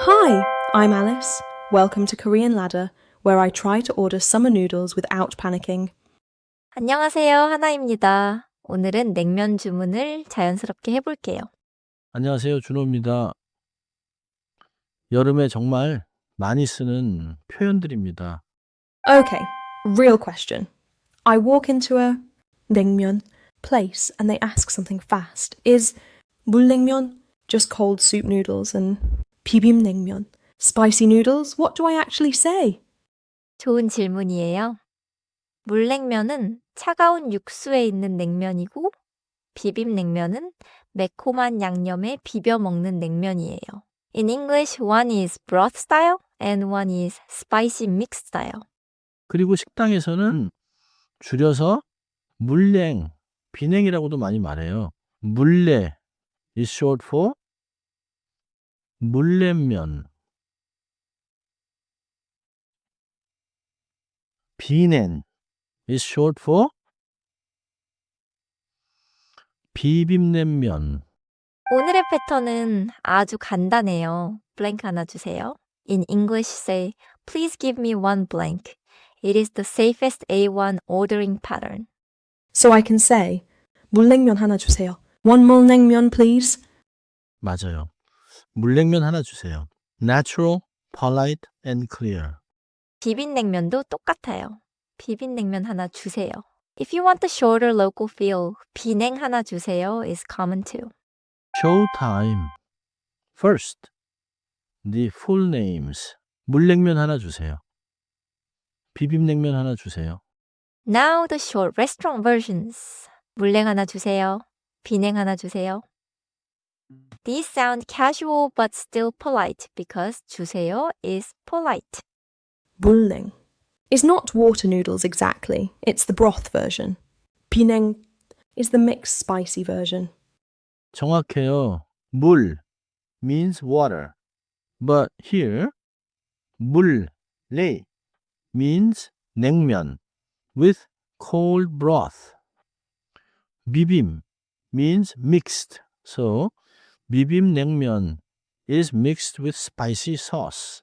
Hi, I'm Alice. Welcome to Korean Ladder, where I try to order summer noodles without panicking. 안녕하세요. 하나입니다. 오늘은 냉면 주문을 자연스럽게 해볼게요. 안녕하세요. 준호입니다. 여름에 정말 많이 쓰는 표현들입니다. Okay, real question. I walk into a naengmyeon place and they ask something fast. Is 물냉면 just cold soup noodles and 비빔냉면 spicy noodles? What do I actually say? 좋은 질문이에요. 물냉면은 차가운 육수에 있는 냉면이고 비빔냉면은 매콤한 양념에 비벼 먹는 냉면이에요. In English, one is broth style and one is spicy mixed style. 그리고 식당에서는 줄여서 물냉, 비냉이라고도 많이 말해요. 물냉 is short for 물냉면. 비냉 is short for 비빔냉면. 오늘의 패턴은 아주 간단해요. blank 하나 주세요. In English, say, please give me one blank. It is the safest A1 ordering pattern. So I can say 물냉면 하나 주세요. One 물냉면 please. 맞아요. 물냉면 하나 주세요. Natural, polite, and clear. 비빔냉면도 똑같아요. 비빔냉면 하나 주세요. If you want the shorter local feel, 비냉 하나 주세요 is common too. Showtime. First, the full names. 물냉면 하나 주세요. 비빔냉면 하나 주세요. Now the short restaurant versions. 물냉 하나 주세요. 비냉 하나 주세요. These sound casual but still polite because 주세요 is polite. 물냉 is not water noodles exactly. It's the broth version. 비냉 is the mixed spicy version. 정확해요. 물 means water. But here, 물레 means 냉면 with cold broth. 비빔 means mixed. So, 비빔냉면 is mixed with spicy sauce.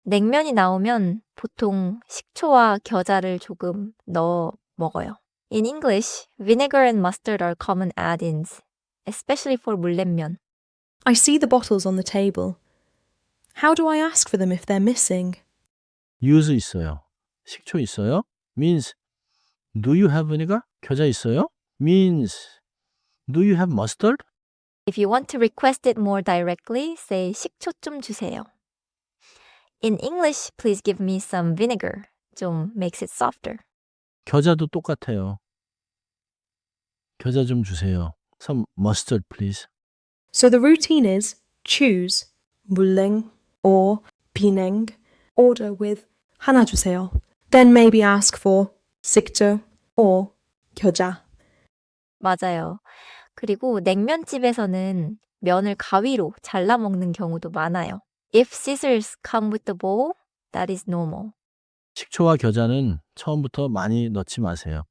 냉면이 나오면 보통 식초와 겨자를 조금 넣어 먹어요. In English, vinegar and mustard are common add-ins, especially for 물냉면. I see the bottles on the table. How do I ask for them if they're missing? 유수 있어요. 식초 있어요? Means, do you have vinegar? 겨자 있어요? Means, do you have mustard? If you want to request it more directly, say 식초 좀 주세요. In English, please give me some vinegar. 좀 makes it softer. 겨자도 똑같아요. 겨자 좀 주세요. Some mustard, please. So the routine is choose 물냉 or 비냉, order with 하나 주세요. Then maybe ask for 식초 or 겨자. 맞아요. 그리고 냉면집에서는 면을 가위로 잘라 먹는 경우도 많아요. If scissors come with the bowl, that is normal. 식초와 겨자는 처음부터 많이 넣지 마세요.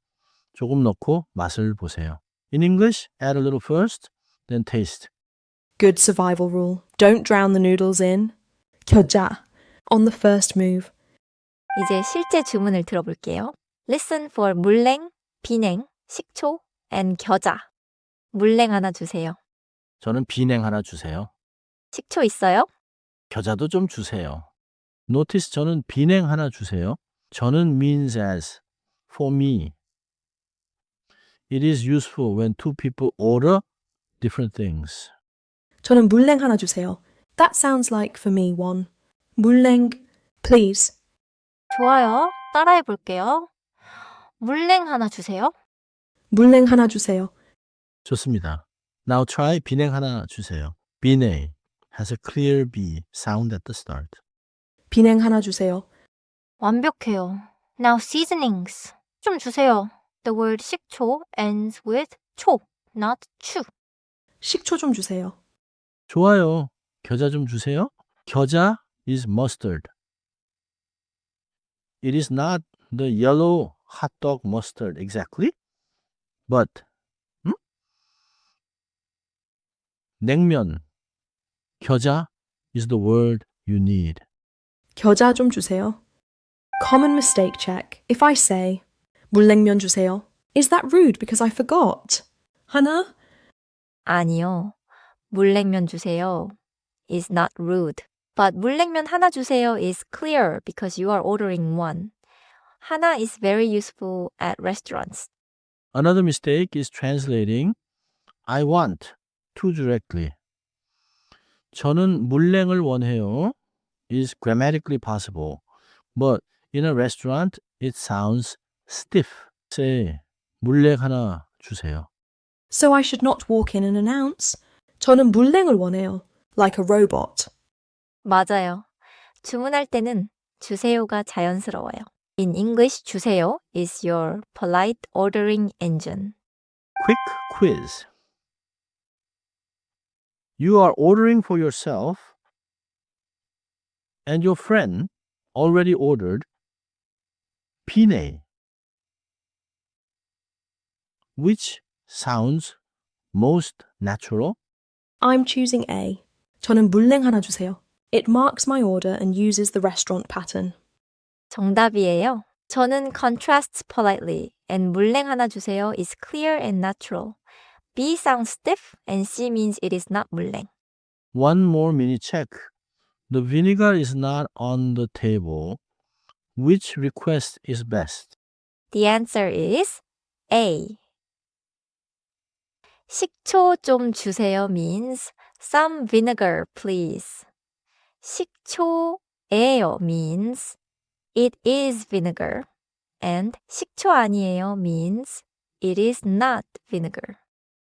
조금 넣고 맛을 보세요. In English, add a little first, then taste. Good survival rule. Don't drown the noodles in 겨자 on the first move. 이제 실제 주문을 들어볼게요. Listen for 물냉, 비냉, 식초, and 겨자. 물냉 하나 주세요. 저는 비냉 하나 주세요. 식초 있어요? 겨자도 좀 주세요. Notice 저는 비냉 하나 주세요. 저는 means as, for me. It is useful when two people order different things. 저는 물냉 하나 주세요. That sounds like for me one. 물냉, please. 좋아요. 따라해 볼게요. 물냉 하나 주세요. 물냉 하나 주세요. 좋습니다. Now try 비냉 하나 주세요. 비냉 has a clear B sound at the start. 비냉 하나 주세요. 완벽해요. Now seasonings. 좀 주세요. The word 식초 ends with 초, not 추. 식초 좀 주세요. 좋아요. 겨자 좀 주세요. 겨자 is mustard. It is not the yellow hot dog mustard exactly, but 냉면, 겨자 is the word you need. 겨자 좀 주세요. Common mistake check. If I say 물냉면 주세요, is that rude because I forgot? 하나? 아니요. 물냉면 주세요 is not rude. But 물냉면 하나 주세요 is clear because you are ordering one. 하나 is very useful at restaurants. Another mistake is translating I want too directly. 저는 물냉을 원해요 is grammatically possible, but in a restaurant it sounds stiff. Say, 물냉 하나 주세요. So I should not walk in and announce 저는 물냉을 원해요, like a robot. 맞아요. 주문할 때는 주세요가 자연스러워요. In English, 주세요 is your polite ordering engine. Quick quiz. You are ordering for yourself and your friend already ordered 비냉. Which sounds most natural? I'm choosing A. 저는 물냉 하나 주세요. It marks my order and uses the restaurant pattern. 정답이에요. 저는 contrasts politely and 물냉 하나 주세요 is clear and natural. B sounds stiff and C means it is not 물냉. One more mini check. The vinegar is not on the table. Which request is best? The answer is A. 식초 좀 주세요 means some vinegar please. 식초예요 means it is vinegar. And 식초 아니에요 means it is not vinegar.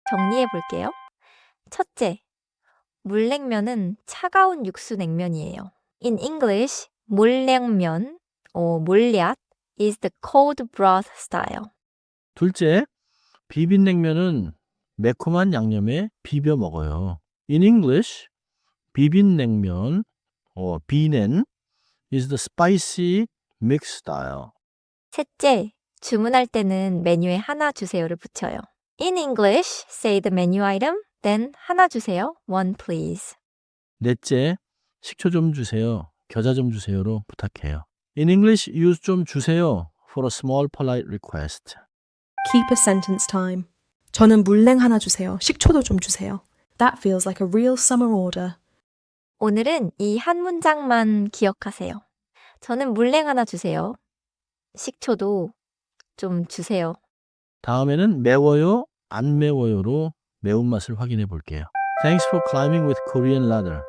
정리해 볼게요. 첫째, 물냉면은 차가운 육수 냉면이에요. In English, 물냉면 or 물엿 is the cold broth style. 둘째, 비빔냉면은 매콤한 양념에 비벼 먹어요. In English, 비빔냉면 or 비냉 is the spicy mix style. 셋째, 주문할 때는 메뉴에 하나 주세요를 붙여요. In English, say the menu item, then 하나 주세요, one please. 넷째, 식초 좀 주세요. 겨자 좀 주세요로 부탁해요. In English, use 좀 주세요 for a small polite request. Keep a sentence time. 저는 물냉 하나 주세요. 식초도 좀 주세요. That feels like a real summer order. 오늘은 이 한 문장만 기억하세요. 저는 물냉 하나 주세요. 식초도 좀 주세요. 다음에는 매워요, 안 매워요로 매운맛을 확인해 볼게요. Thanks for climbing with Korean Ladder.